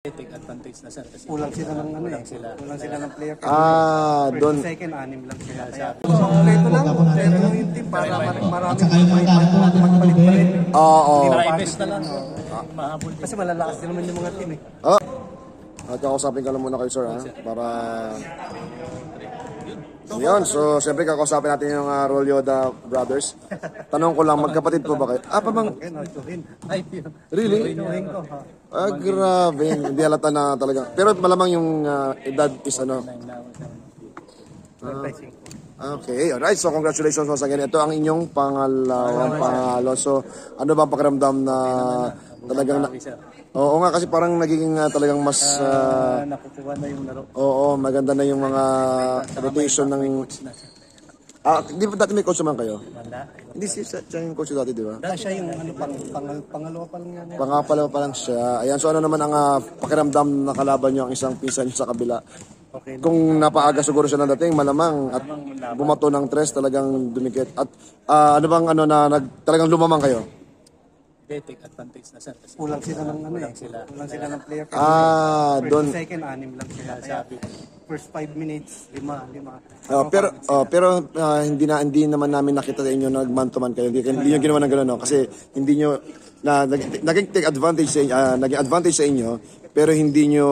Take advantage na sir kasi kulang sila ng ano eh. Kulang sila ng player. Doon. Second, anim lang sila. Kompleto lang yung team para marami magpalit-palit. Oo. Private na lang. Mahabol din. Kasi malalakas din naman yung mga team eh. At kakausapin ka lang muna kayo sir ha, para... Yun, so siyempre kakausapin natin yung Rolyoda Brothers. Tanong ko lang, magkapatid po ba kayo? Pabang... Really? Grabe, hindi halata na talaga. Pero malamang yung edad is ano. Okay, alright. So congratulations once again. Ito ang inyong pangalawang panalo. So ano ba ang pakiramdam na talagang... Oo nga kasi parang nagiging talagang mas... nakukuha na yung laro. Oo, maganda na yung mga rotation ng... di ba dati may coach naman kayo? Wala. Hindi siya yung coach dati, di ba? Siya yung ano, pangalawa pa lang yan. Pangapalaw pa lang siya. Ayan, so ano naman ang pakiramdam na kalaban nyo ang isang pinsan nyo sa kabila? Okay. Kung napaaga siguro siya ng dating, malamang at bumato ng tres, talagang dumikit. At ano bang ano na talagang lumamang kayo? Take advantage na sir kasi Kulang sila ng ano eh. Kulang sila ng player. Doon. Second, anim lang sila. Kaya first 5 minutes, lima. Pero hindi naman namin nakita sa inyo nag-man to man kayo. Hindi nyo ginawa ng gano'n, no? Kasi hindi nyo naging take advantage naging advantage sa inyo, pero hindi nyo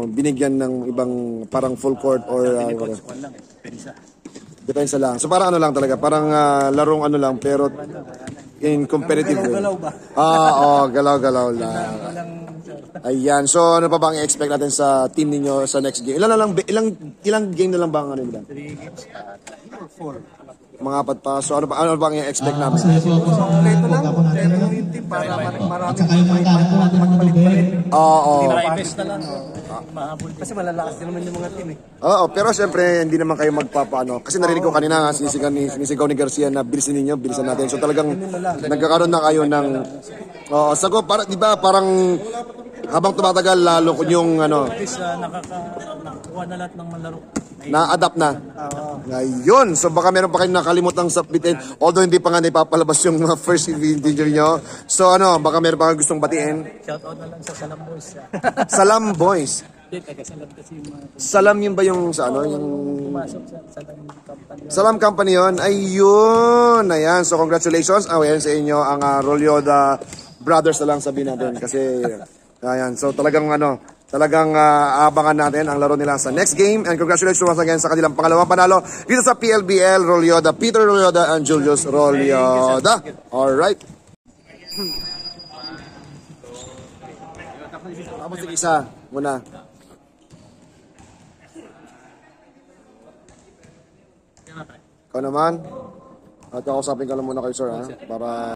binigyan ng ibang parang full court or depensa lang. So parang ano lang talaga, parang larong ano lang, pero in competitive way. Galaw ba? Galaw-galaw lang. Ayan. So ano pa bang i-expect natin sa team ninyo sa next game? Ilang game na lang ba ang ano nila? 3 games. 4. Mga apat pa. So ano bang i-expect namin? Kompleto lang yung team para marami magpalit-palit. Oo. Private na lang. Mahabol din. Kasi malalakas din naman yung mga team eh. Oo, pero siyempre hindi naman kayo magpapaano. Kasi narinig ko kanina nga sinisigaw ni Garcia na bilisan natin. So talagang nagkakaroon na kayo ng sago para 'di ba parang habang tumatagal lalo yung ano Nakakuha na lahat ng malaro. na-adapt na. Ngayon, so baka meron pa kayong nakalimutang sabitin, although hindi pa nga naipapalabas yung first video nyo. So ano, baka meron pa kayong gustong batiin? Shoutout na lang sa Salam Boys. Salam Boys. Taga-Salam kasi yung mga Salam yun ba yung sa ano? Yung pumasok sa Salam Company. Salam Company yun? Ayun! Ayan, so congratulations. Ayan sa inyo ang Rolyoda Brothers na lang sabihin natin. Kasi, ayan, so talagang abangan natin ang laro nila sa next game. And congratulations once again sa kanilang pangalawang panalo dito sa PLBL. Rolyoda, Peter Rolyoda and Julius Rolyoda. Alright. Tapos yung isa muna. Ikaw naman. At kakausapin ka lang muna kayo sir ha. Para...